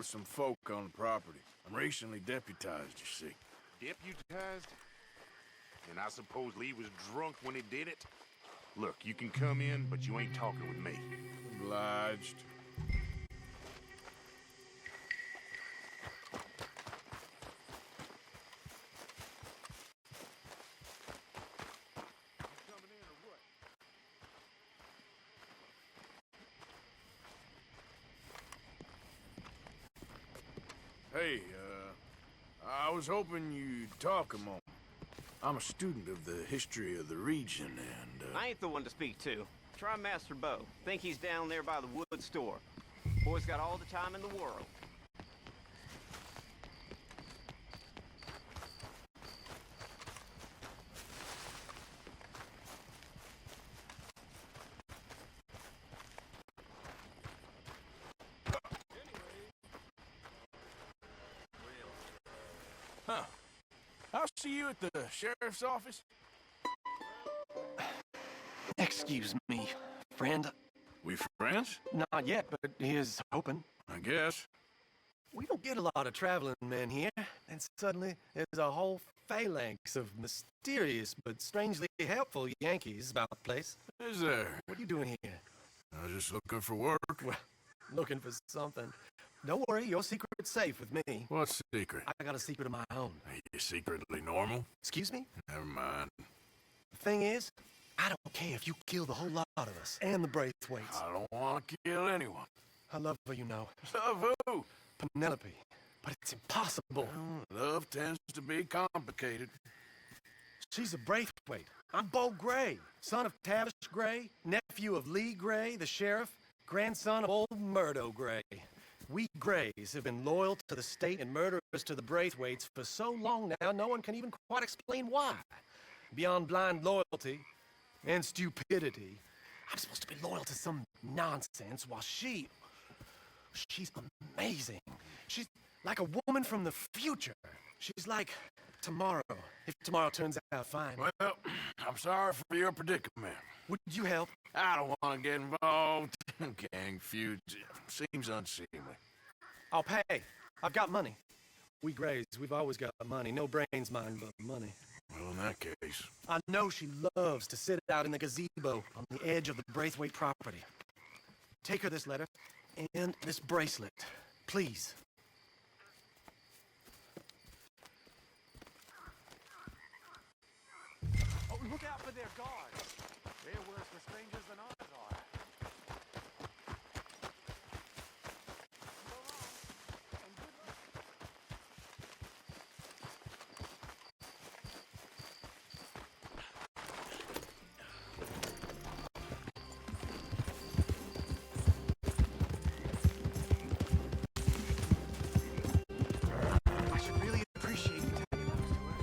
with some folk on the property. I'm recently deputized, you see. Deputized? And I suppose Lee was drunk when he did it? Look, you can come in, but you ain't talking with me. Obliged. Hey, I was hoping you'd talk a moment. I'm a student of the history of the region, and, I ain't the one to speak to. Try Master Bo. Think he's down there by the wood store. Boy's got all the time in the world. Huh. I'll see you at the sheriff's office. Excuse me, friend. We friends? Not yet, but here's hoping. I guess. We don't get a lot of traveling men here, and suddenly there's a whole phalanx of mysterious but strangely helpful Yankees about the place. Is there? What are you doing here? I was just looking for work. Well, looking for something. Don't worry, your secret's safe with me. What's the secret? I got a secret of my own. Are you secretly normal? Excuse me? Never mind. The thing is, I don't care if you kill the whole lot of us and the Braithwaites. I don't want to kill anyone. I love her, you know. Love who? Penelope. But it's impossible. Love tends to be complicated. She's a Braithwaite. I'm Bo Gray, son of Tavish Gray, nephew of Lee Gray, the sheriff, grandson of old Murdo Gray. We Grays have been loyal to the state and murderers to the Braithwaites for so long now, no one can even quite explain why. Beyond blind loyalty and stupidity, I'm supposed to be loyal to some nonsense while she's amazing. She's like a woman from the future. She's like tomorrow, if tomorrow turns out fine. Well, I'm sorry for your predicament. Would you help? I don't want to get involved. Gang feuds seems unseemly. I'll pay. I've got money. We Grays, we've always got money. No brains, mind, but money. Well, in that case... I know she loves to sit out in the gazebo on the edge of the Braithwaite property. Take her this letter and this bracelet, please. Oh, look out for their guards. They're worse for strangers than ours are. I should really appreciate you taking those to her.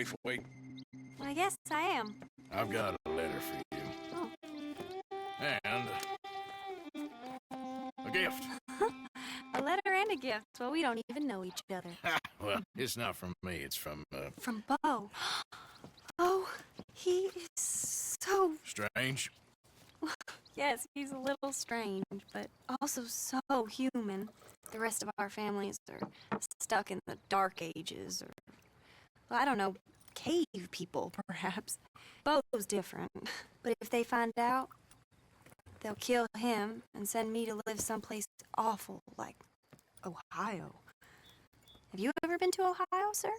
Braithwaite? I guess I am. I've got a letter for you. Oh. And a gift. A letter and a gift. Well, we don't even know each other. Well, it's not from me. It's from, From Bo. Oh, he is so... Strange. Yes, he's a little strange, but also so human. The rest of our families are stuck in the Dark Ages, or, well, I don't know, cave people, perhaps. Bo's different. But if they find out, they'll kill him and send me to live someplace awful, like Ohio. Have you ever been to Ohio, sir?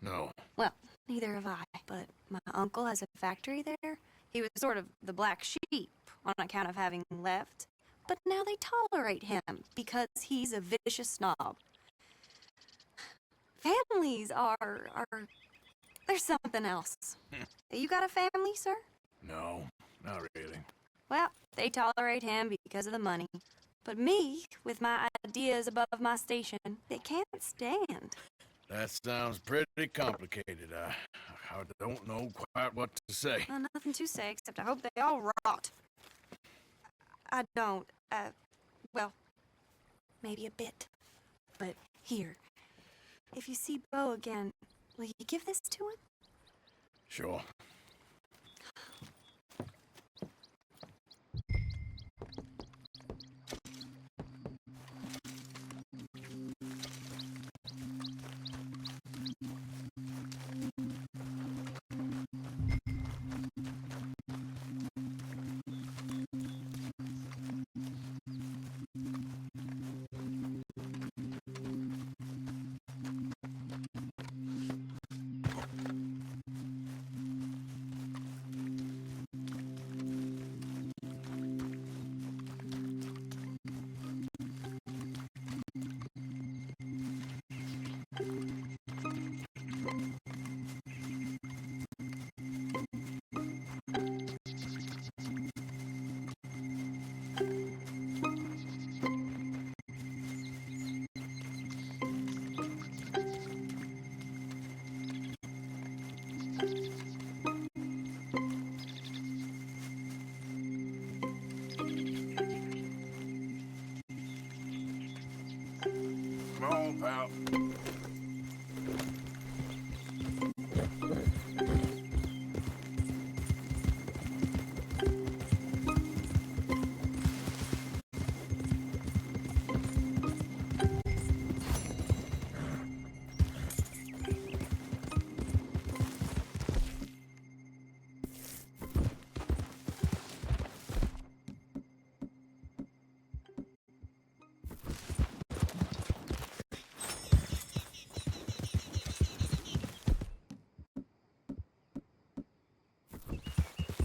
No. Well, neither have I, but my uncle has a factory there. He was sort of the black sheep on account of having left, but now they tolerate him because he's a vicious snob. Families there's something else. You got a family, sir? No, not really. Well, they tolerate him because of the money. But me, with my ideas above my station, they can't stand. That sounds pretty complicated. I don't know quite what to say. Well, nothing to say, except I hope they all rot. I don't, well, maybe a bit. But here, if you see Bo again, will you give this to him? Sure. Come on, pal.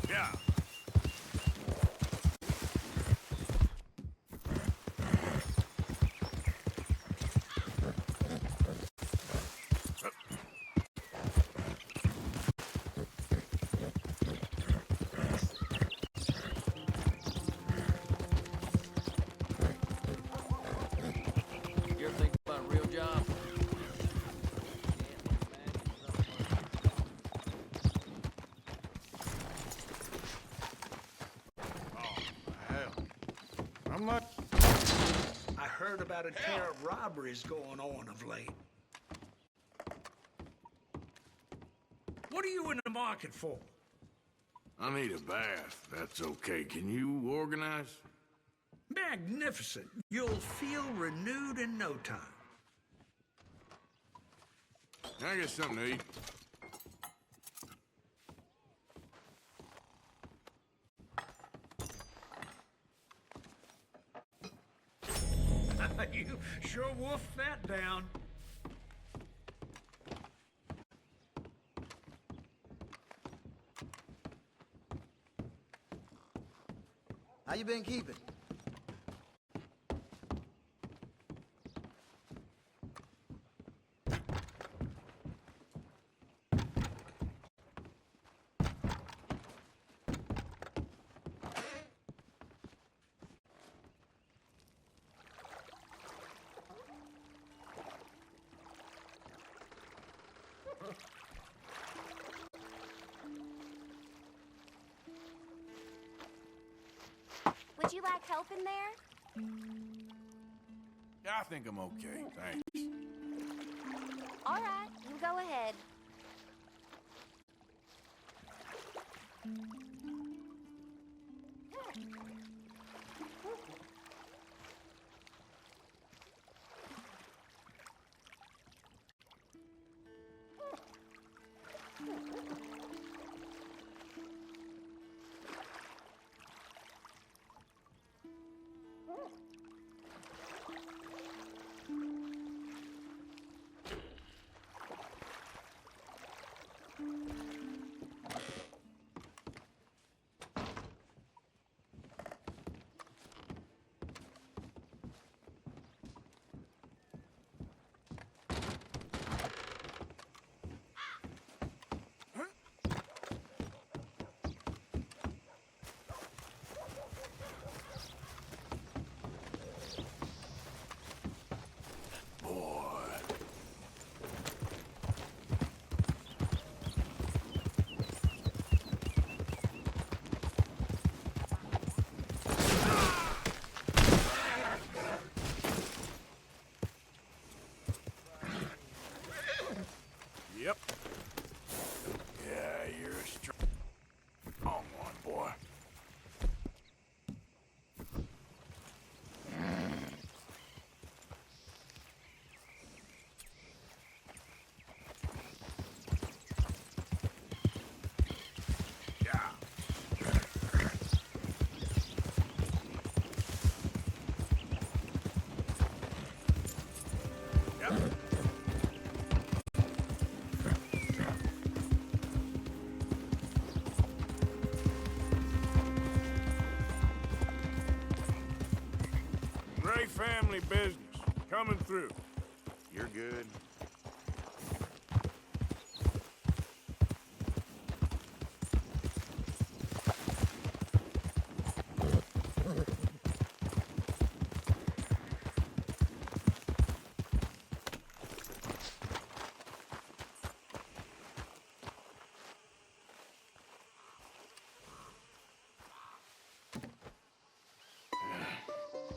Yeah. You ever think about a real job? How much? I heard about a pair of robberies going on of late. What are you in the market for? I need a bath. That's okay. Can you organize? Magnificent. You'll feel renewed in no time. Can I get something to eat? You sure wolfed that down. How you been keeping? like help in there? I think I'm okay, thanks. All right, you go ahead. Yep. Yeah, you're a strong one, boy. Yeah. Yep. Great family business. Coming through. You're good.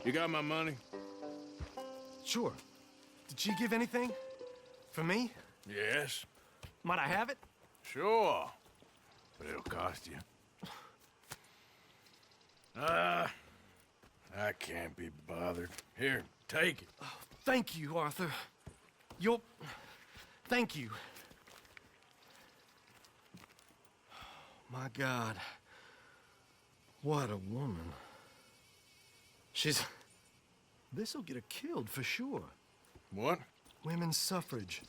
You got my money? Sure. Did she give anything? For me? Yes. Might I have it? Sure. But it'll cost you. I can't be bothered. Here, take it. Oh, thank you, Arthur. Thank you. My God. What a woman. This'll get her killed for sure. What? Women's suffrage.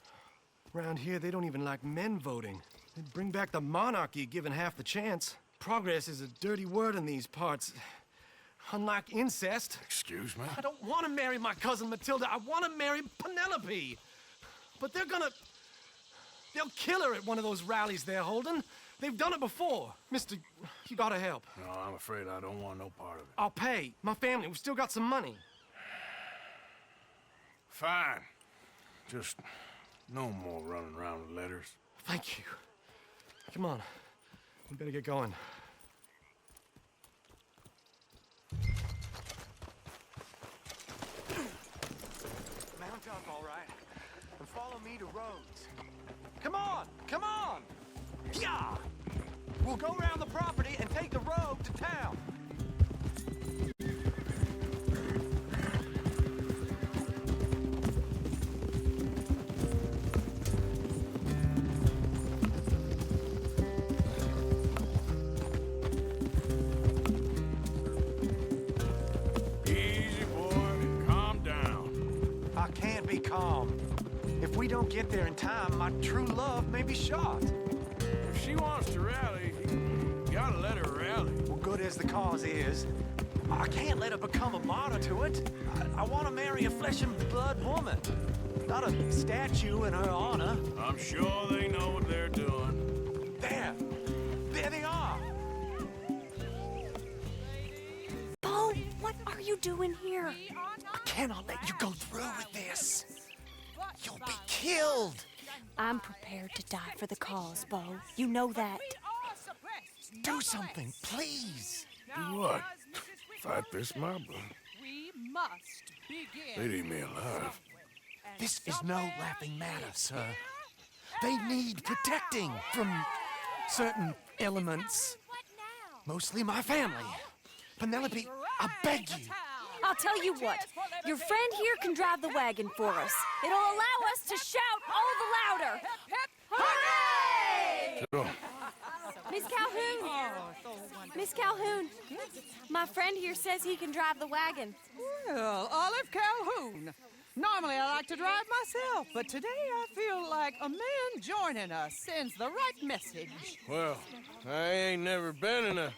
Around here, they don't even like men voting. They'd bring back the monarchy given half the chance. Progress is a dirty word in these parts. Unlike incest. Excuse me? I don't want to marry my cousin Matilda. I want to marry Penelope. But they'll kill her at one of those rallies they're holding. They've done it before. Mister, you gotta help. No, I'm afraid I don't want no part of it. I'll pay. My family, we've still got some money. Fine. Just no more running around with letters. Thank you. Come on. We better get going. Mount up, all right, and follow me to Rhodes. Come on! Come on! Yeah! We'll go around the property and take the road to town. Easy, boy. Calm down. I can't be calm. If we don't get there in time, my true love may be shot. If she wants to rally, you gotta let her rally. Well, good as the cause is, I can't let her become a martyr to it. I want to marry a flesh and blood woman, not a statue in her honor. I'm sure they know what they're doing. There they are. Bo, what are you doing here? I cannot let you go through with this. You'll be killed. I'm prepared to die for the cause, Bo. You know that. Do something, please. Do what? fight this mob. We must begin. They'd eat me alive. This is no laughing matter, sir. They need protecting from certain elements. Mostly my family. Penelope, I beg you. I'll tell you what. Your friend here can drive the wagon for us. It'll allow us to shout all the louder. Hooray! Sure. Miss Calhoun! Miss Calhoun! My friend here says he can drive the wagon. Well, Olive Calhoun. Normally I like to drive myself, but today I feel like a man joining us sends the right message. Well, I ain't never been in a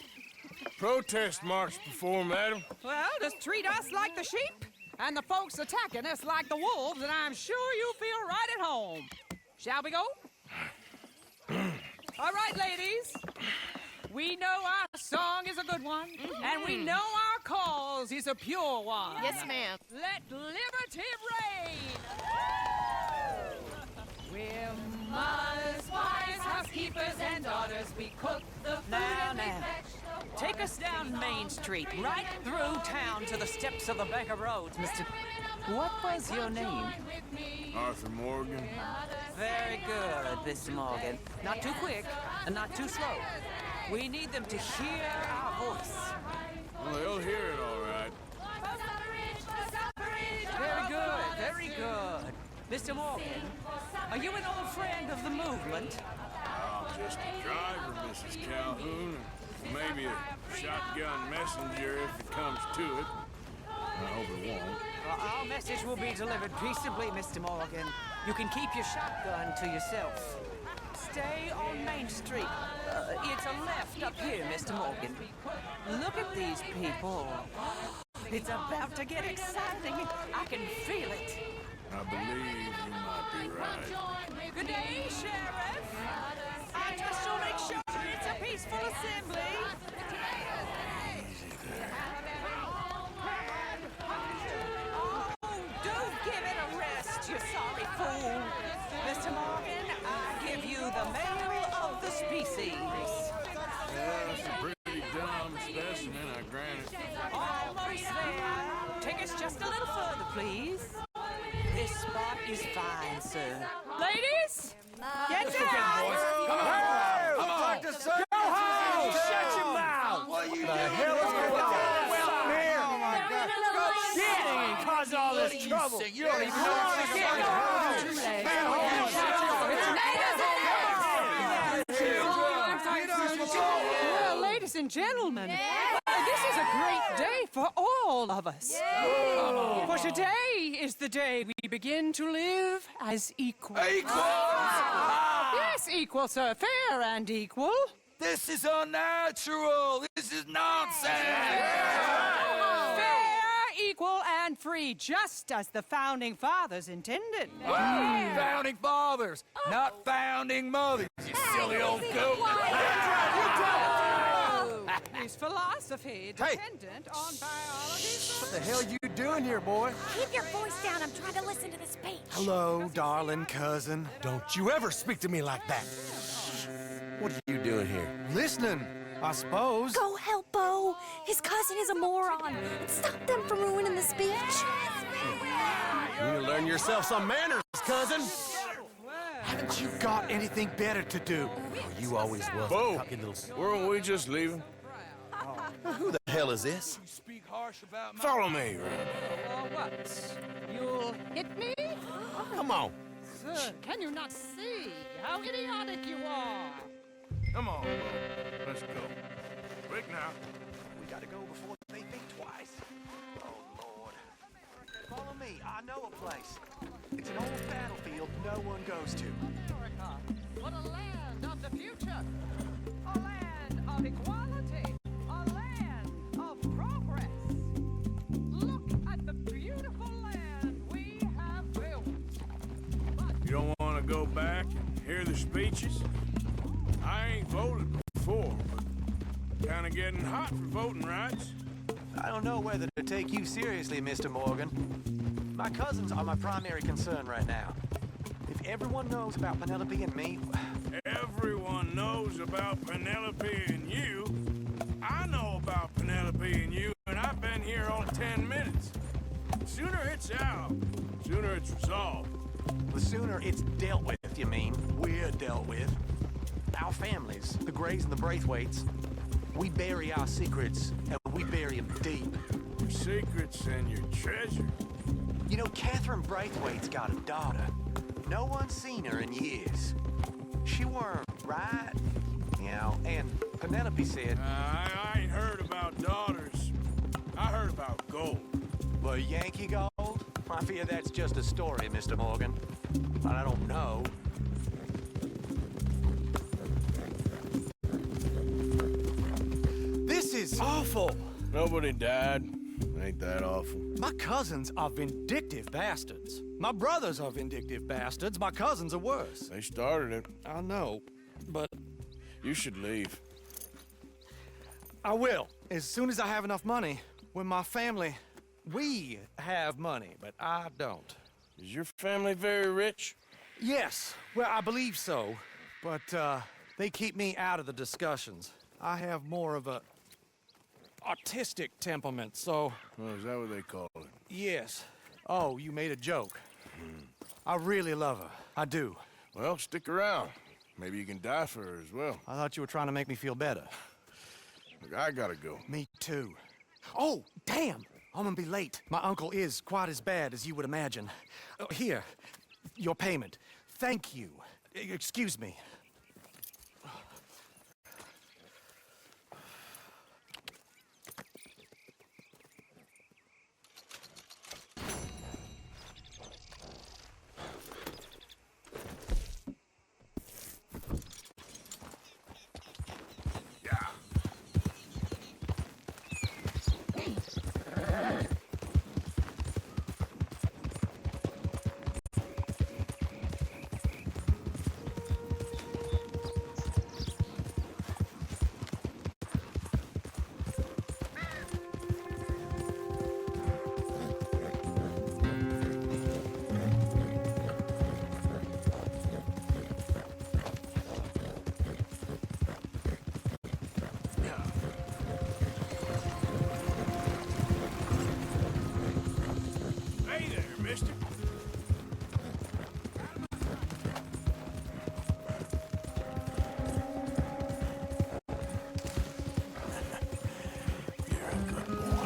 protest march before, madam. Well, just treat us like the sheep, and the folks attacking us like the wolves, and I'm sure you feel right at home. Shall we go? All right, ladies. We know our song is a good one, and we know our cause is a pure one. Yes, ma'am. Let liberty reign! We're mothers, wives, housekeepers, and daughters. We cook the food and we fetch the water. Take us down Main Street, right through town to the steps of the Bank of Rhodes, Mr. What was your name? Arthur Morgan. Very good, Mr. Morgan. Not too quick, and not too slow. We need them to hear our voice. Well, they'll hear it all right. Very good, very good. Mr. Morgan, are you an old friend of the movement? I'm just a driver, Mrs. Calhoun, and maybe a shotgun messenger if it comes to it. I hope it won't. Well, our message will be delivered peaceably, Mr. Morgan. You can keep your shotgun to yourself. Stay on Main Street. It's a left up here, Mr. Morgan. Look at these people. It's about to get exciting. I can feel it. I believe you might be right. Good day, Sheriff. I just shall make sure it's a peaceful assembly. Easy there. Oh, do give it a rest, you sorry fool. Mr. Morgan, I give you the male of the species. Yeah, it's a pretty dumb specimen, I grant it. Almost there. Take us just a little further, please. This spot is fine, sir. Ladies, get down. Come on! Come on! Go home! Shut your mouth! What are you doing? The hell is going on? Well, here! Oh, my God. Go shit! And cause all this trouble. You don't even know what to get. Well, ladies and gentlemen, this is a great day for all of us. For today is the day we begin to live as equals. Yes, equal, sir. Fair and equal. This is unnatural. This is nonsense. Fair, equal, and free, just as the Founding Fathers intended. Founding fathers, not founding mothers, you silly old goat. His philosophy dependent on biology. What the hell you doing here, boy? Keep your voice down. I'm trying to listen to the speech. Hello, darling cousin. Don't you ever speak to me like that. What are you doing here? Listening, I suppose. Go help Bo. His cousin is a moron. Stop them from ruining the speech. You need to learn yourself some manners, cousin. Haven't you got anything better to do? Oh, you always was. Bo, weren't we just leaving? Who the hell is this? Follow me, What? You'll hit me? Come on. Sir, can you not see how idiotic you are? Come on, Bo. Let's go. Quick now. We gotta go before they think twice. Oh, Lord. Follow me. I know a place. It's an old battlefield no one goes to. America, what a land of the future. A land of equality. A land of progress. Look at the beautiful land we have built. You don't want to go back and hear the speeches? I ain't voted before, but kind of getting hot for voting rights. I don't know whether to take you seriously, Mr. Morgan. My cousins are my primary concern right now. If everyone knows about Penelope and me... Everyone knows about Penelope and you. I know about Penelope and you, and I bet all in 10 minutes. Sooner it's out, sooner it's resolved. The sooner it's dealt with, you mean, we're dealt with. Our families, the Greys and the Braithwaites, we bury our secrets, and we bury them deep. Your secrets and your treasure. You know, Catherine Braithwaite's got a daughter. No one's seen her in years. She weren't right, you know, and Penelope said... I ain't heard about daughters. I heard about gold. Well, Yankee gold? I fear that's just a story, Mr. Morgan. But I don't know. This is awful. Nobody died. Ain't that awful. My cousins are vindictive bastards. My brothers are vindictive bastards. My cousins are worse. They started it. I know, but You should leave. I will. As soon as I have enough money. When my family... We have money, but I don't. Is your family very rich? Yes, well, I believe so. But, they keep me out of the discussions. I have more of a... artistic temperament, so... Oh, is that what they call it? Yes. Oh, you made a joke. I really love her. I do. Well, stick around. Maybe you can die for her as well. I thought you were trying to make me feel better. Look, I gotta go. Me too. Oh, damn! I'm gonna be late. My uncle is quite as bad as you would imagine. Here, your payment. Thank you. Excuse me. Hey there, mister. You're a good boy.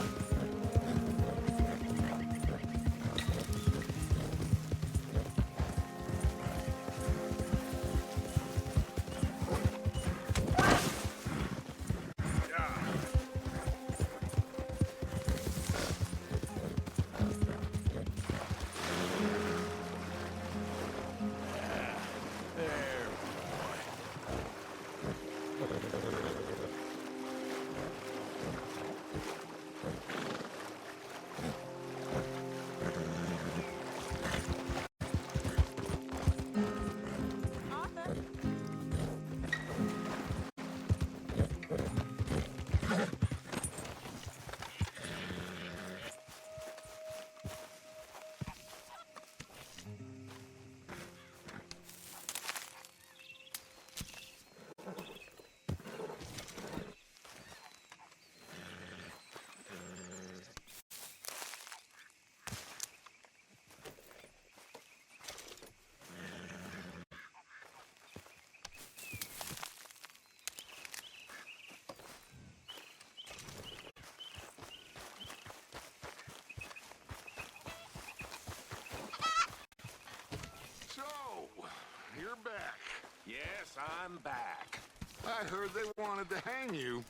You're back. Yes, I'm back. I heard they wanted to hang you.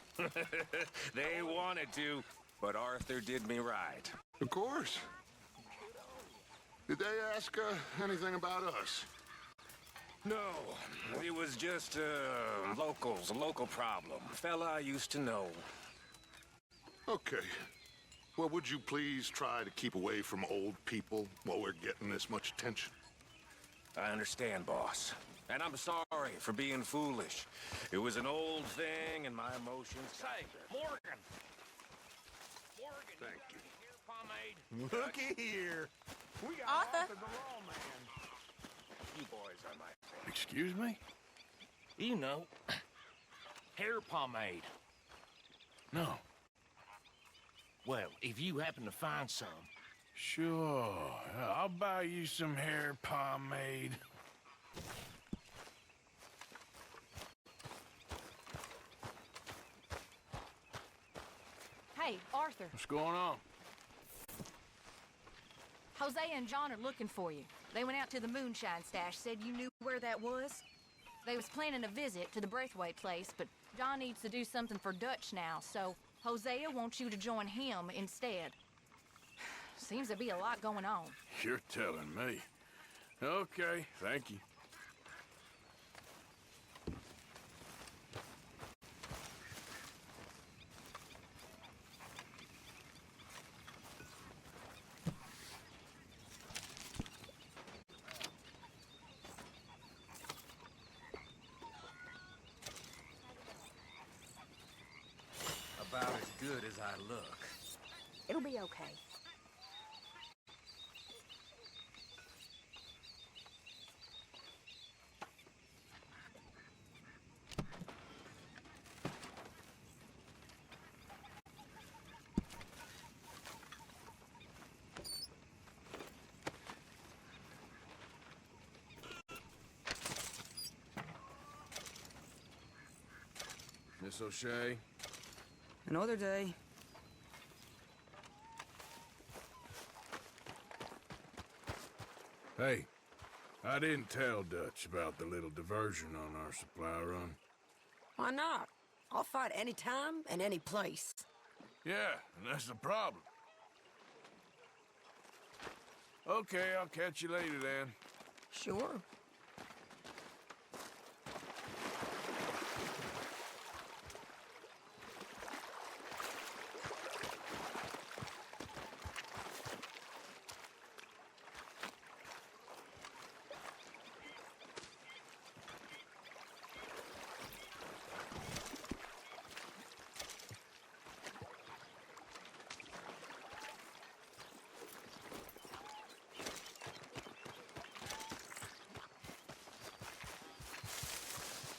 They wanted to, but Arthur did me right. Of course. Did they ask anything about us? No, it was just a local problem. Fella I used to know. Okay. Well, would you please try to keep away from old people while we're getting this much attention? I understand, boss. And I'm sorry for being foolish. It was an old thing, and my emotions... Say, Morgan! Thank you. Hair pomade. Looky here. We got Arthur. the lawman. You boys are my friends. Excuse me? You know, hair pomade. No. Well, if you happen to find some. Sure. I'll buy you some hair pomade. Hey, Arthur. What's going on? Jose and John are looking for you. They went out to the moonshine stash, said you knew where that was. They was planning a visit to the Braithwaite place, but John needs to do something for Dutch now, so Hosea wants you to join him instead. Seems to be a lot going on. You're telling me. Okay, thank you. About as good as I look. It'll be okay. Miss O'Shea? Another day. Hey, I didn't tell Dutch about the little diversion on our supply run. Why not? I'll fight any time and any place. Yeah, and that's the problem. Okay, I'll catch you later then. Sure.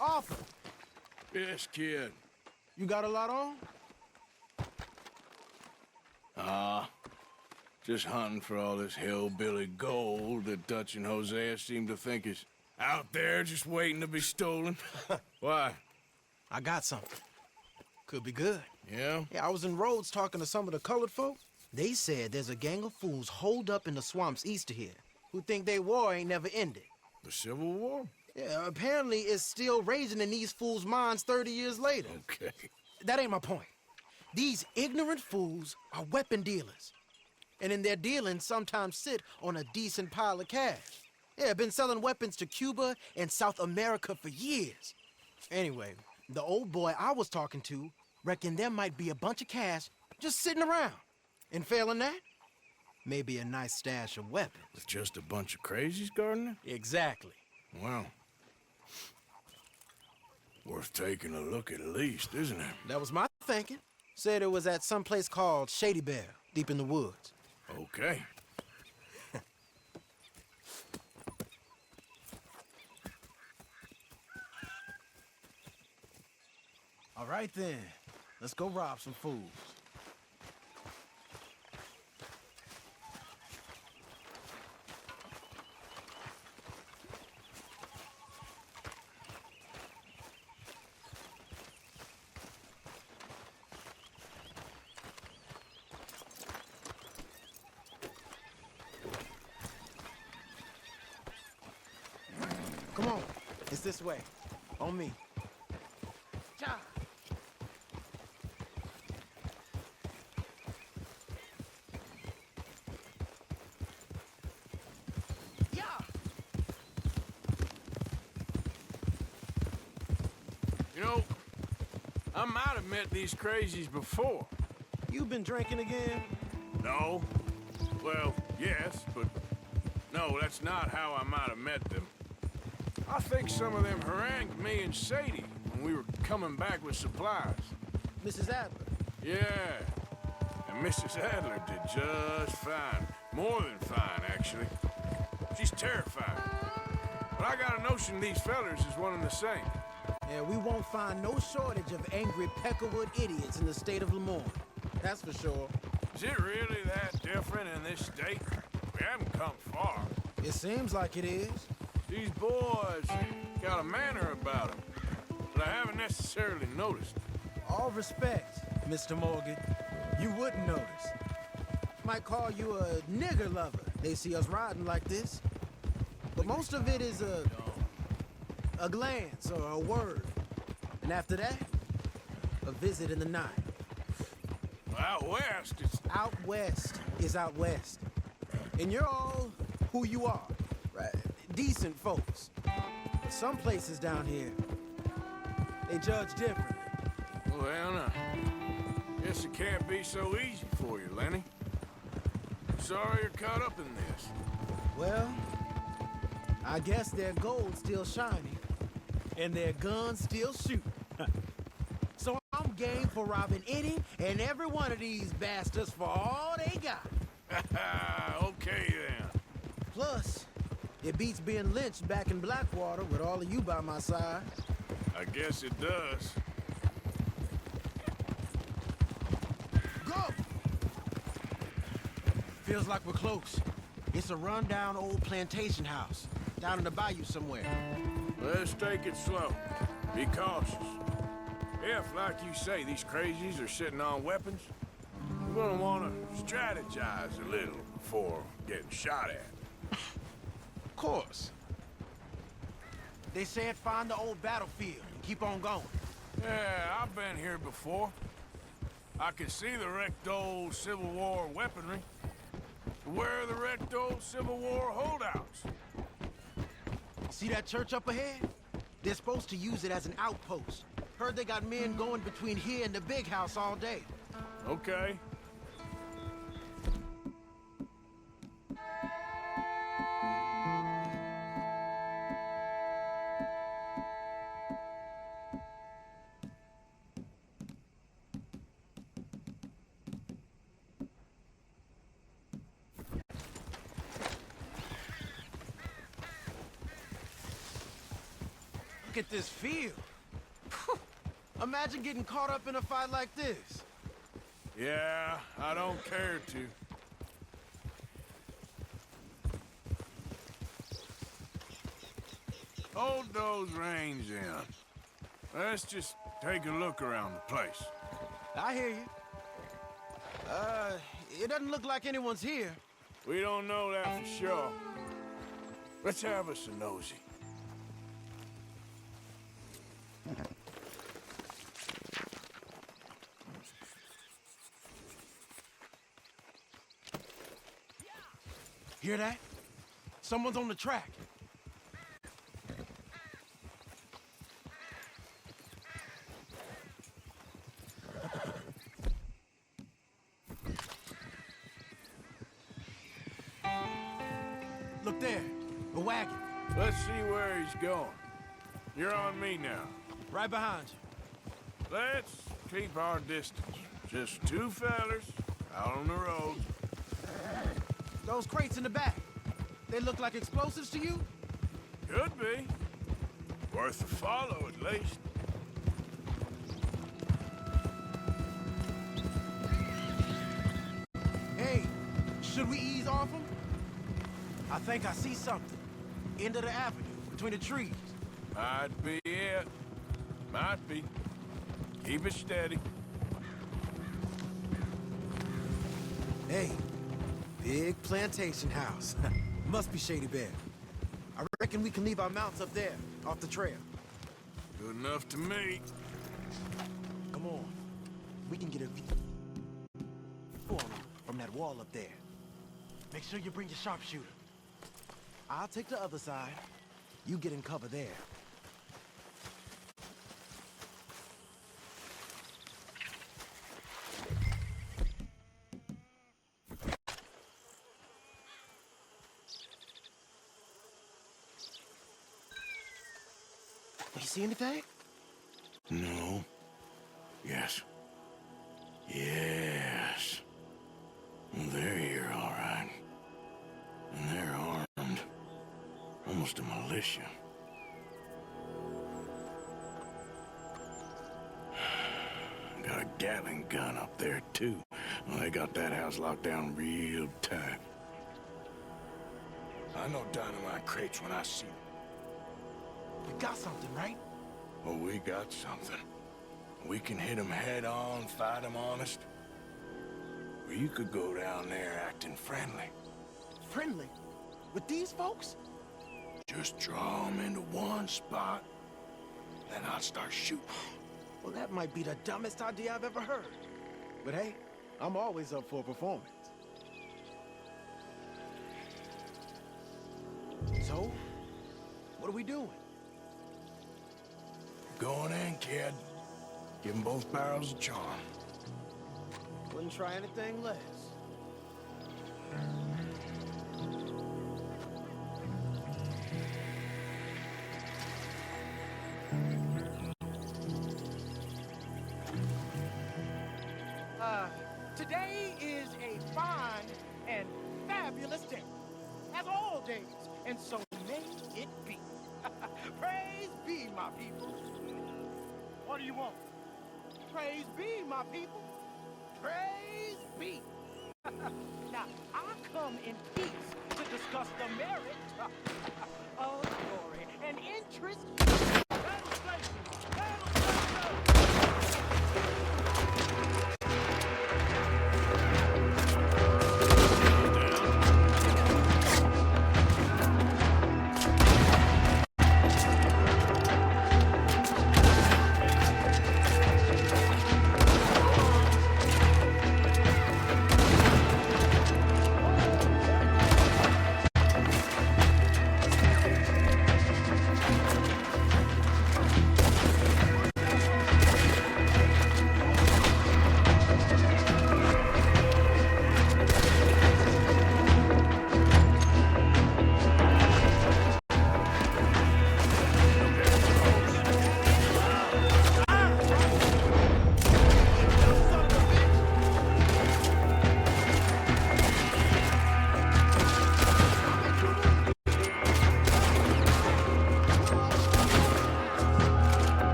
Arthur, Yes, kid. you got a lot on? Just hunting for all this hillbilly gold that Dutch and Hosea seem to think is out there just waiting to be stolen. Why? I got something. Could be good. Yeah? Yeah, I was in Rhodes talking to some of the colored folk. They said there's a gang of fools holed up in the swamps east of here who think their war ain't never ended. The Civil War? Yeah, apparently it's still raging in these fools' minds 30 years later. Okay. That ain't my point. These ignorant fools are weapon dealers. And in their dealing, sometimes sit on a decent pile of cash. Yeah, been selling weapons to Cuba and South America for years. Anyway, the old boy I was talking to reckoned there might be a bunch of cash just sitting around. And failing that, maybe a nice stash of weapons. With just a bunch of crazies guarding it? Exactly. Well, worth taking a look at least, isn't it? That was my thinking. Said it was at some place called Shady Bear, deep in the woods. Okay. All right then, let's go rob some fools. Come on, it's this way. On me. Ja. Yeah. You know, I might have met these crazies before. You been drinking again? No. Well, yes, but no, that's not how I might have met them. I think some of them harangued me and Sadie when we were coming back with supplies. Mrs. Adler? Yeah. And Mrs. Adler did just fine. More than fine, actually. She's terrified. But I got a notion these fellers is one and the same. Yeah, we won't find no shortage of angry Peckerwood idiots in the state of Lemoyne. That's for sure. Is it really that different in this state? We haven't come far. It seems like it is. These boys got a manner about them, but I haven't necessarily noticed. All respect, Mr. Morgan. You wouldn't notice. Might call you a nigger lover. They see us riding like this. But most of it is a glance or a word. And after that, a visit in the night. Out west, it's... Out west is out west. And you're all who you are, right? Decent folks. But some places down here, they judge differently. Well, now, guess it can't be so easy for you, Lenny. Sorry you're caught up in this. Well, I guess their gold's still shining, and their guns still shoot. So I'm game for robbing any and every one of these bastards for all they got. Okay, then. Plus, it beats being lynched back in Blackwater with all of you by my side. I guess it does. Go! Feels like we're close. It's a rundown old plantation house, down in the bayou somewhere. Let's take it slow. Be cautious. If, like you say, these crazies are sitting on weapons, we're gonna want to strategize a little before getting shot at. Of course. They said find the old battlefield and keep on going. Yeah, I've been here before. I can see the wrecked old Civil War weaponry. Where are the wrecked old Civil War holdouts? See that church up ahead? They're supposed to use it as an outpost. Heard they got men going between here and the big house all day. Okay. Look at this field. Imagine getting caught up in a fight like this. Yeah, I don't care to. Hold those reins in. Let's just take a look around the place. I hear you. It doesn't look like anyone's here. We don't know that for sure. Let's have us a nosy. Hear that? Someone's on the track. Look there, a wagon. Let's see where he's going. You're on me now. Right behind you. Let's keep our distance. Just two fellers out on the road. Those crates in the back, they look like explosives to you? Could be. Worth a follow, at least. Hey, should we ease off them? I think I see something. End of the avenue, between the trees. Might be it. Might be. Keep it steady. Hey, big plantation house. Must be Shady Bear. I reckon we can leave our mounts up there, off the trail. Good enough to me. Come on. We can get a view on 'em from that wall up there. Make sure you bring your sharpshooter. I'll take the other side. You get in cover there. You see anything? No. Yes. Yes. They're here, all right. And they're armed. Almost a militia. Got a Gatling gun up there, too. Well, they got that house locked down real tight. I know dynamite crates when I see them. You got something, right? Oh, we got something. We can hit them head on, fight them honest. Or you could go down there acting friendly. Friendly? With these folks? Just draw them into one spot, then I'll start shooting. Well, that might be the dumbest idea I've ever heard. But hey, I'm always up for a performance. So, what are we doing? Going in, kid. Give them both barrels of charm. Wouldn't try anything less. Today is a fine and fabulous day, as all days, and so may it be. Praise be, my people. What do you want? Praise be, my people. Praise be. Now, I come in peace to discuss the merit of glory and interest.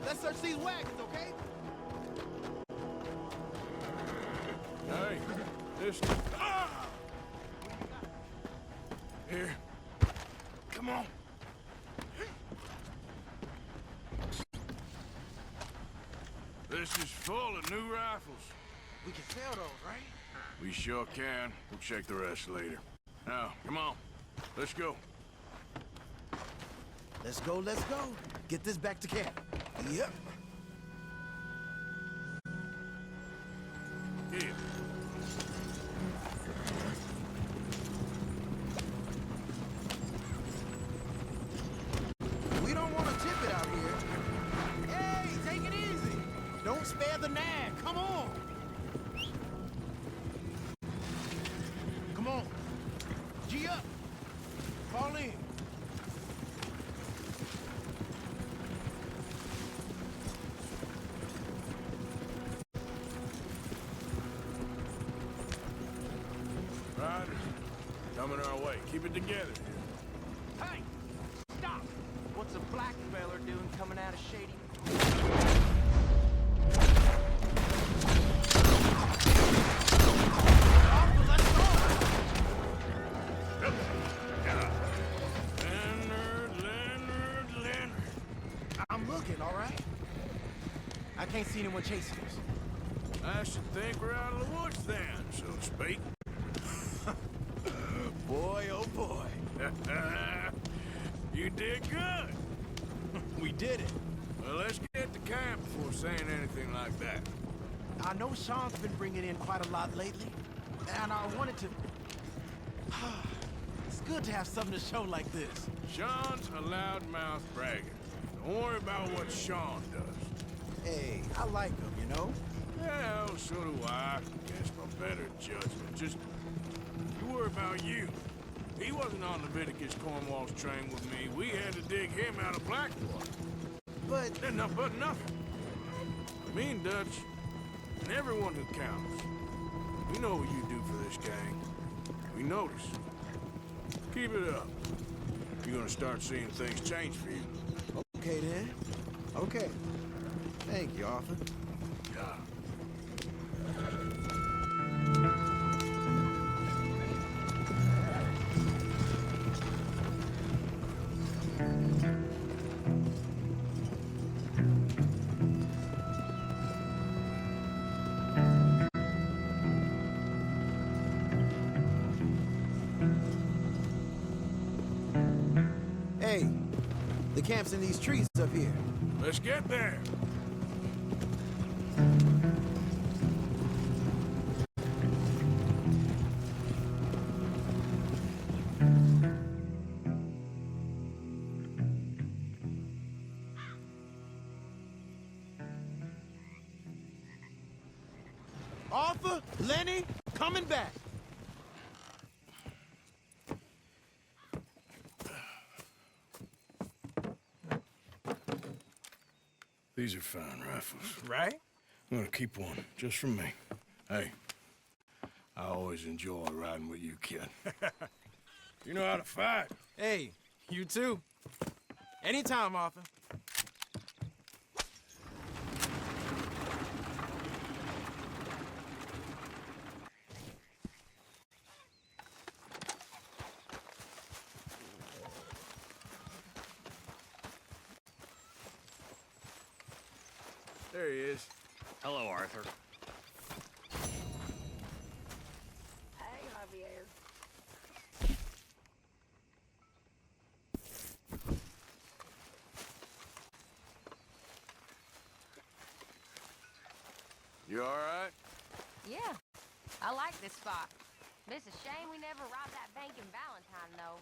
Let's search these wagons, okay? Hey, this... Ah! Here. Come on. This is full of new rifles. We can sell those, right? We sure can. We'll check the rest later. Now, come on. Let's go. Let's go, let's go. Get this back to camp. Yep. Here. We don't want to tip it out here. Hey, take it easy. Don't spare the nag. Come on. Come on. G up. Fall in. Riders, coming our way. Keep it together. Hey! Stop! What's a black feller doing coming out of Shady? Leonard. I'm looking, all right? I can't see anyone chasing us. I should think we're out of the woods then, so to speak. Boy, oh boy. You did good. We did it. Well, let's get to camp before saying anything like that. I know Sean's been bringing in quite a lot lately, and I wanted to... It's good to have something to show like this. Sean's a loudmouth bragger. Don't worry about what Sean does. Hey, I like him, you know? Yeah, well, so do I. Against my better judgment. Just, you worry about you. He wasn't on Leviticus Cornwall's train with me. We had to dig him out of Blackwater. But nothing. Me and Dutch, and everyone who counts, we know what you do for this gang. We notice. Keep it up. You're gonna start seeing things change for you. okay then. Okay. Thank you, Arthur. Yeah. Hey, the camp's in these trees up here. Let's get there. Arthur, Lenny, coming back. These are fine rifles. Right? I'm gonna keep one, just for me. Hey, I always enjoy riding with you, kid. You know how to fight. Hey, you too. Anytime, Arthur. There he is. Hello, Arthur. Hey, Javier. You all right? Yeah, I like this spot. It's a shame we never robbed that bank in Valentine, though.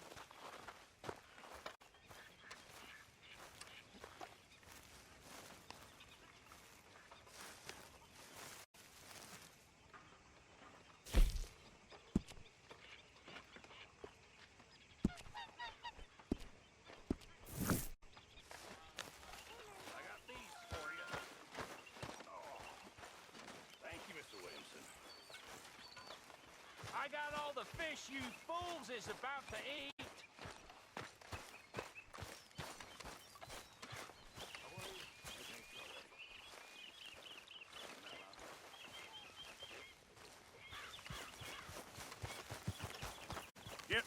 I got all the fish you fools is about to eat. Yep.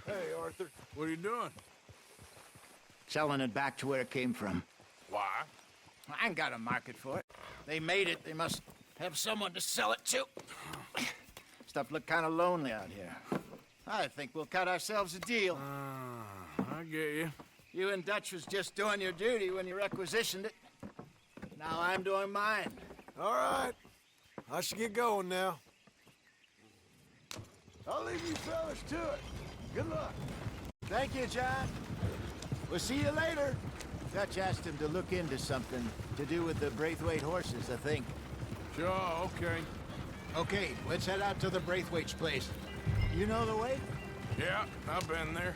Hey, Arthur. What are you doing? Selling it back to where it came from. Why? I ain't got a market for it. They made it. They must have someone to sell it to. Stuff look kind of lonely out here. I think we'll cut ourselves a deal. I get you. You and Dutch was just doing your duty when you requisitioned it. Now I'm doing mine. All right. I should get going now. I'll leave you fellas to it. Good luck. Thank you, John. We'll see you later. Dutch asked him to look into something to do with the Braithwaite horses, I think. Sure, okay. Okay, let's head out to the Braithwaite's place. You know the way? Yeah, I've been there.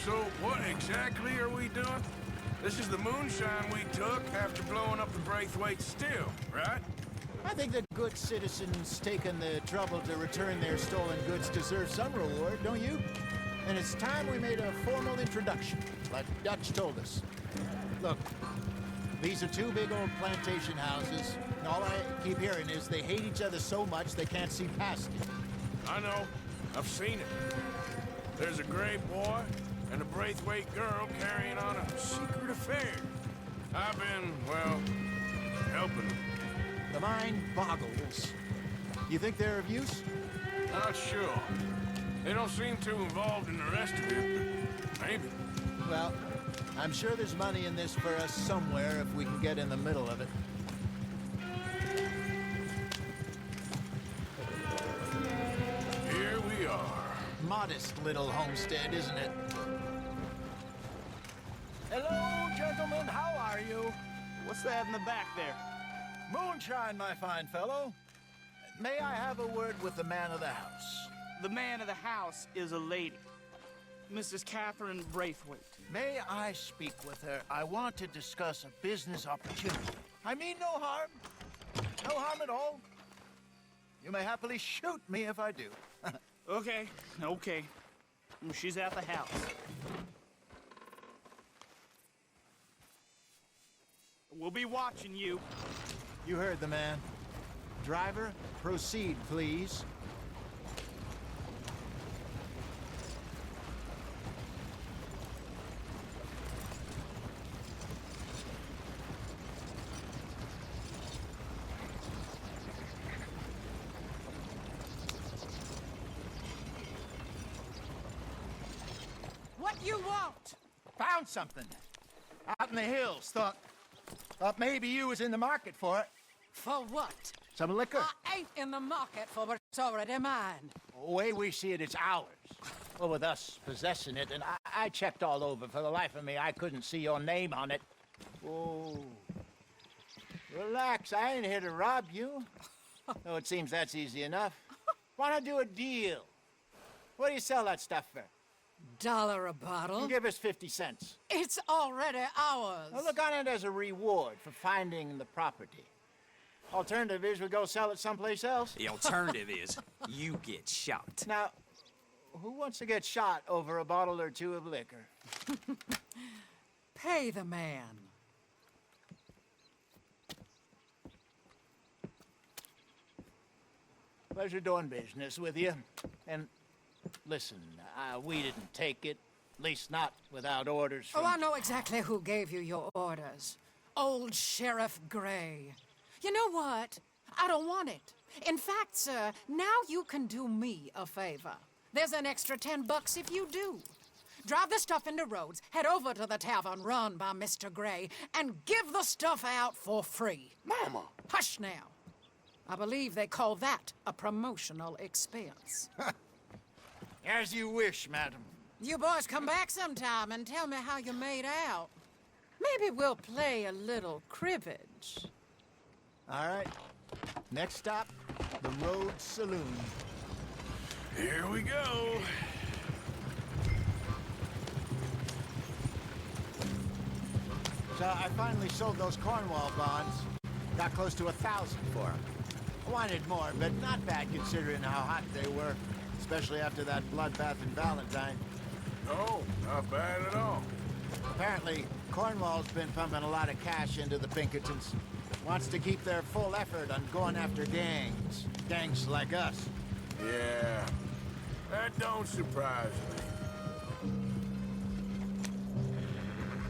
So what exactly are we doing? This is the moonshine we took after blowing up the Braithwaite still, right? I think that good citizens taking the trouble to return their stolen goods deserve some reward, don't you? And it's time we made a formal introduction, like Dutch told us. Look, These are two big old plantation houses. All I keep hearing is they hate each other so much they can't see past it. I know. I've seen it. There's a gray boy and a Braithwaite girl carrying on a secret affair. I've been, well, helping them. The mind boggles. You think they're of use? Not sure. They don't seem too involved in the rest of it, but maybe. Well, I'm sure there's money in this for us somewhere if we can get in the middle of it. Here we are. Modest little homestead, isn't it? Hello, gentlemen. How are you? What's that in the back there? Moonshine, my fine fellow. May I have a word with the man of the house? The man of the house is a lady, Mrs. Catherine Braithwaite. May I speak with her? I want to discuss a business opportunity. I mean no harm. No harm at all. You may happily shoot me if I do. Okay. She's at the house. We'll be watching you. You heard the man. Driver, proceed, please. What you want? Found something. Out in the hills. Thought maybe you was in the market for it. For what? Some liquor. I ain't in the market for what's already mine. The way we see it, it's ours. Well, with us possessing it, and I checked all over. For the life of me, I couldn't see your name on it. Oh. Relax, I ain't here to rob you. Though it seems that's easy enough. Why not do a deal? What do you sell that stuff for? $1 a bottle? You give us 50 cents. It's already ours. Well, look on it as a reward for finding the property. Alternative is we go sell it someplace else. The alternative is you get shot. Now, who wants to get shot over a bottle or two of liquor? Pay the man. Pleasure doing business with you. And listen, we didn't take it. At least not without orders from... Oh, I know exactly who gave you your orders. Old Sheriff Gray. You know what? I don't want it. In fact, sir, now you can do me a favor. There's an extra $10 if you do. Drive the stuff into Rhodes, head over to the tavern run by Mr. Gray, and give the stuff out for free. Mama! Hush now. I believe they call that a promotional expense. As you wish, madam. You boys come back sometime and tell me how you made out. Maybe we'll play a little cribbage. All right. Next stop, the Rhodes Saloon. Here we go. So I finally sold those Cornwall bonds. Got close to 1,000 for them. I wanted more, but not bad considering how hot they were, especially after that bloodbath in Valentine. No, not bad at all. Apparently, Cornwall's been pumping a lot of cash into the Pinkertons. Wants to keep their full effort on going after gangs. Gangs like us. Yeah, that don't surprise me.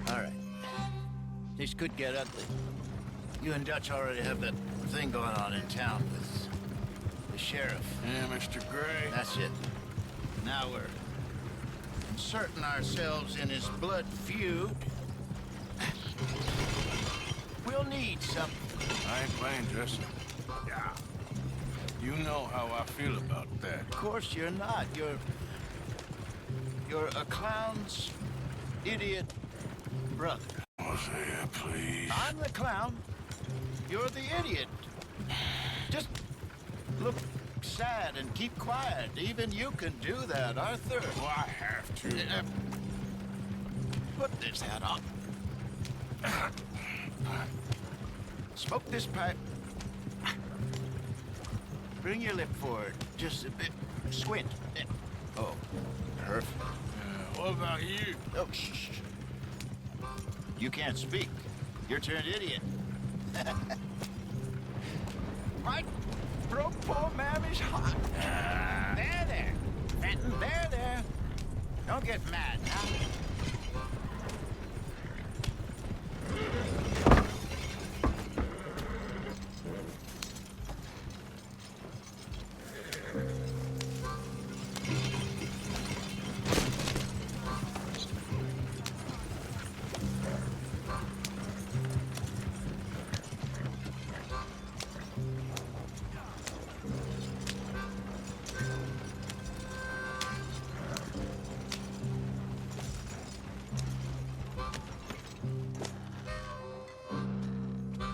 All right. This could get ugly. You and Dutch already have that thing going on in town with the sheriff. Yeah, Mr. Gray. That's it. Now we're inserting ourselves in his blood feud. We'll need something. I ain't playing, Jesse. Yeah. You know how I feel about that. Of course you're not. You're a clown's idiot brother. Hosea, please. I'm the clown. You're the idiot. Just look sad and keep quiet. Even you can do that, Arthur. Well, I have to. Put this hat on. Smoke this pipe. Bring your lip forward just a bit. Squint. Oh, perfect. What about you? Oh, shh. You can't speak. You're turned idiot. Right? Broke poor Mammy's heart. There. Fenton, there. Don't get mad now.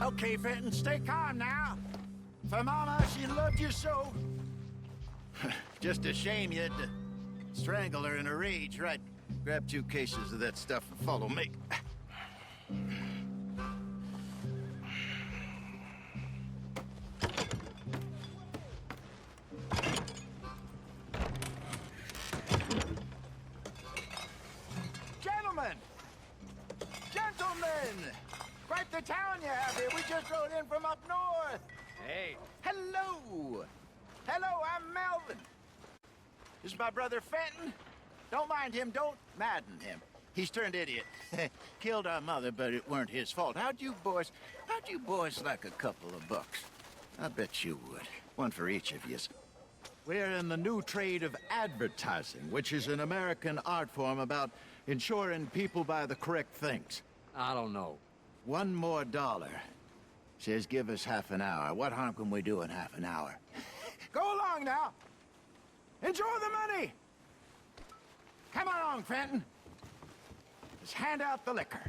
Okay, Fenton, stay calm now. For Mama, she loved you so. Just a shame you had to strangle her in a rage, right? Grab 2 cases of that stuff and follow me. Gentlemen! Quite the town you have here. We just rode in from up north. Hey. Hello. Hello, I'm Melvin. This is my brother Fenton. Don't mind him. Don't madden him. He's turned idiot. Killed our mother, but it weren't his fault. How'd you boys like a couple of bucks? I bet you would. One for each of yous. We're in the new trade of advertising, which is an American art form about ensuring people buy the correct things. I don't know. $1 more. Says give us half an hour. What harm can we do in half an hour? Go along now. Enjoy the money. Come along, Fenton. Just hand out the liquor.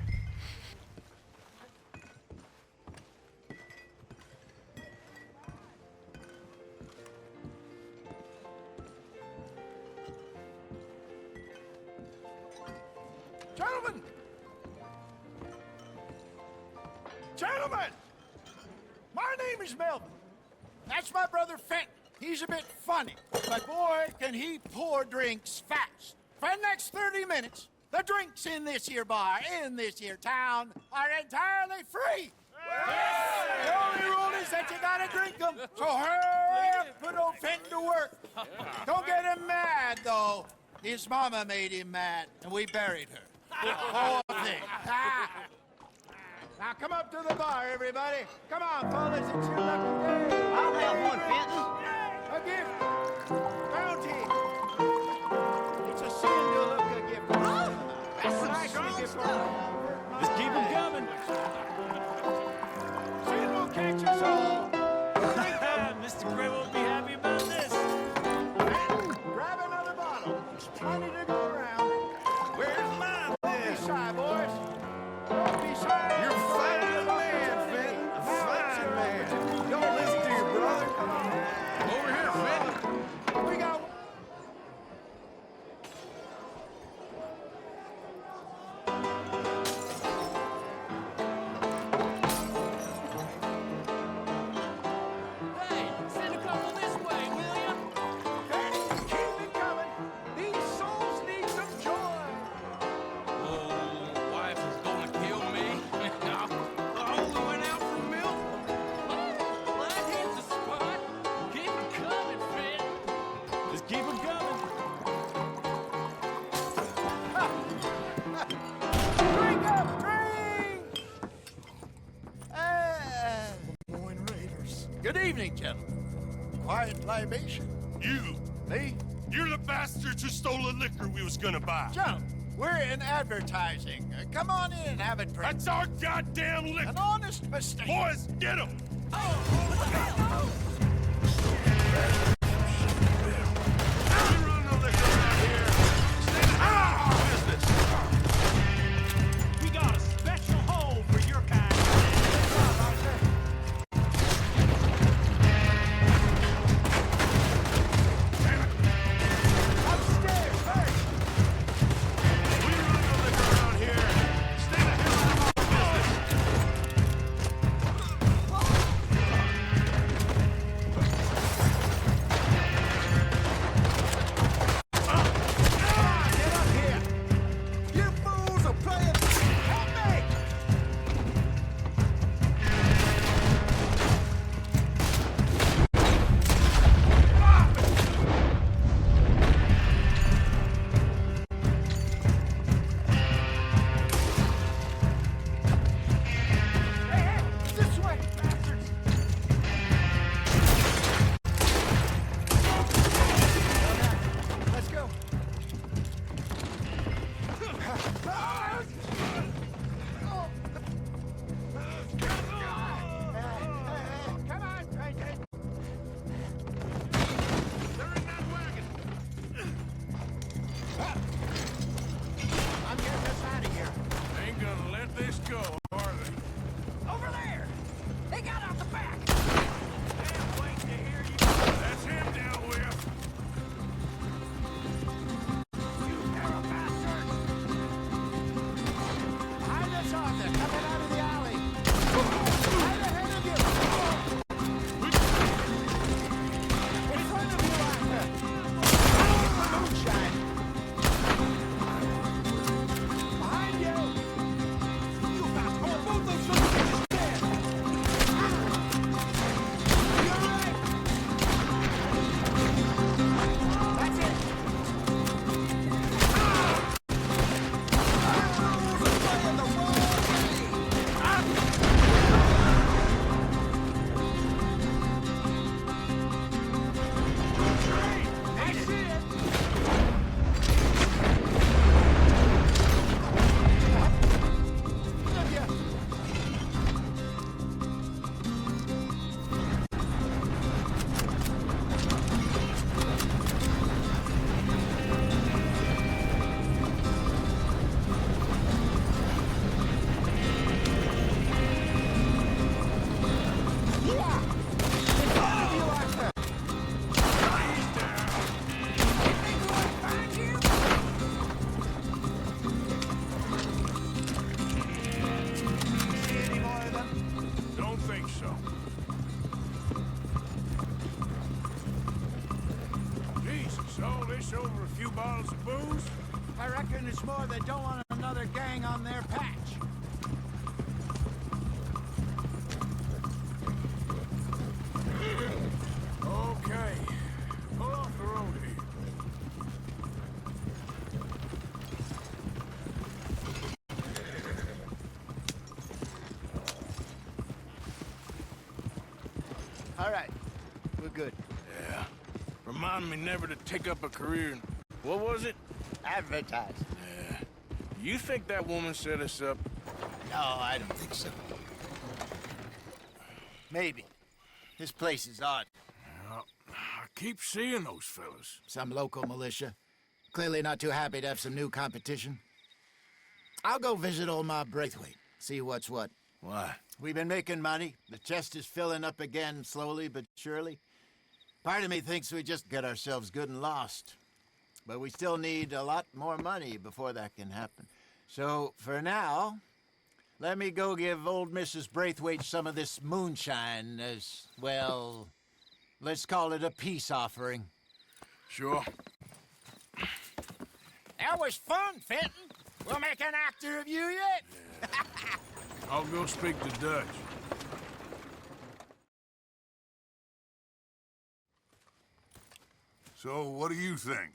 Gentlemen! Gentlemen! My name is Melvin. That's my brother Fenton. He's a bit funny, but boy, can he pour drinks fast. For the next 30 minutes, the drinks in this here bar, in this here town, are entirely free. Yes. The only rule is that you gotta drink them. So hurry up, put old Fenton to work. Don't get him mad, though. His mama made him mad, and we buried her. Poor thing. Now come up to the bar, everybody. Come on, fellas, it's your lucky day. I'll have one, Fenton. A gift. Bounty. It's a sin to look a gift. That's some strong stuff. Just keep them coming. Sin will catch us all. Mr. Gray won't be happy about this. Grab another bottle. There's plenty to go around. Where's mine? Don't be shy, boys. Don't be shy. You're a fine man, Fenton. A fine man. Don't listen to your brother. Come on. Over here, Fenton. We got... Hey, send a couple this way, will ya? Keep it coming. These souls need some joy. Oh, wife is gonna kill me. I only went out for milk. Well, that hits the spot. Keep it coming, Fred. Just keep them coming. Drink up, drink! Moine Raiders. Good evening, gentlemen. Quiet libation. You. Me? You're the bastards who stole the liquor we was gonna buy. Gentlemen, we're in advertising. Come on in and have a drink. That's our goddamn liquor. An honest mistake. Boys, get him! We got a special hole for your kind. Upstairs, first. We run no liquor around here. Stay the hell out of our business. all this over a few bottles of booze? I reckon it's more they don't want another gang on their patch. Okay. Pull off the road here. All right. We're good. Yeah. Remind me never to take up a career in... What was it? Advertise. Yeah. You think that woman set us up? No, I don't think so. Maybe. This place is odd. Well, I keep seeing those fellas. Some local militia. Clearly not too happy to have some new competition. I'll go visit old Ma Braithwaite, see what's what. Why? We've been making money. The chest is filling up again, slowly but surely. Part of me thinks we just get ourselves good and lost. But we still need a lot more money before that can happen. So, for now, let me go give old Mrs. Braithwaite some of this moonshine as, well, let's call it a peace offering. Sure. That was fun, Fenton. We'll make an actor of you yet. Yeah. I'll go speak to Dutch. So, what do you think?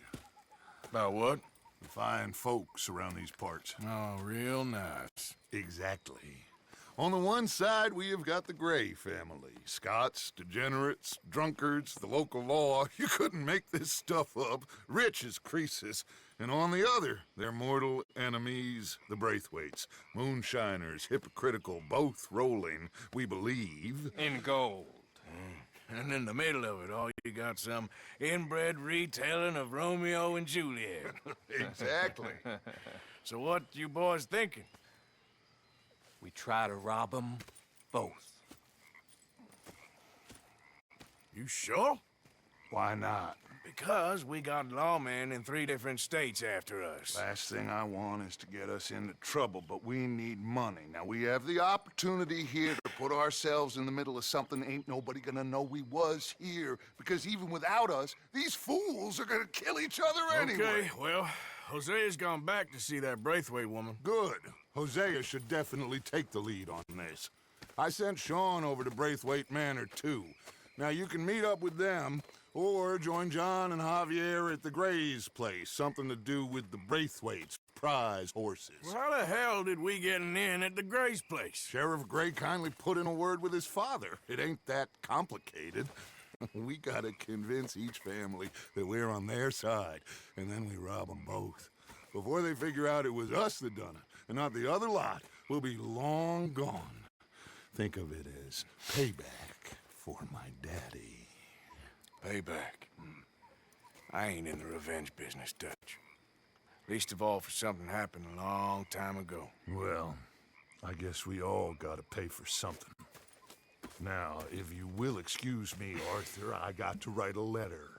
About what? The fine folks around these parts. Oh, real nice. Exactly. On the one side, we have got the Gray family. Scots, degenerates, drunkards, the local law. You couldn't make this stuff up. Rich as Croesus. And on the other, their mortal enemies, the Braithwaites. Moonshiners, hypocritical, both rolling, we believe. In gold. And in the middle of it all, you got some inbred retelling of Romeo and Juliet. Exactly. So what you boys thinking? We try to rob them both. You sure? Why not? Because we got lawmen in 3 different states after us. Last thing I want is to get us into trouble, but we need money. Now, we have the opportunity here to put ourselves in the middle of something ain't nobody gonna know we was here, because even without us, these fools are gonna kill each other anyway. Okay, well, Hosea's gone back to see that Braithwaite woman. Good. Hosea should definitely take the lead on this. I sent Sean over to Braithwaite Manor, too. Now, you can meet up with them, or join John and Javier at the Gray's place. Something to do with the Braithwaites' prize horses. Well, how the hell did we get in at the Gray's place? Sheriff Gray kindly put in a word with his father. It ain't that complicated. We gotta convince each family that we're on their side, and then we rob them both. Before they figure out it was us that done it, and not the other lot, we'll be long gone. Think of it as payback for my daddy. Payback. I ain't in the revenge business, Dutch. Least of all for something happened a long time ago. Well, I guess we all gotta pay for something. Now, if you will excuse me, Arthur, I got to write a letter.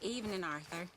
Evening, Arthur.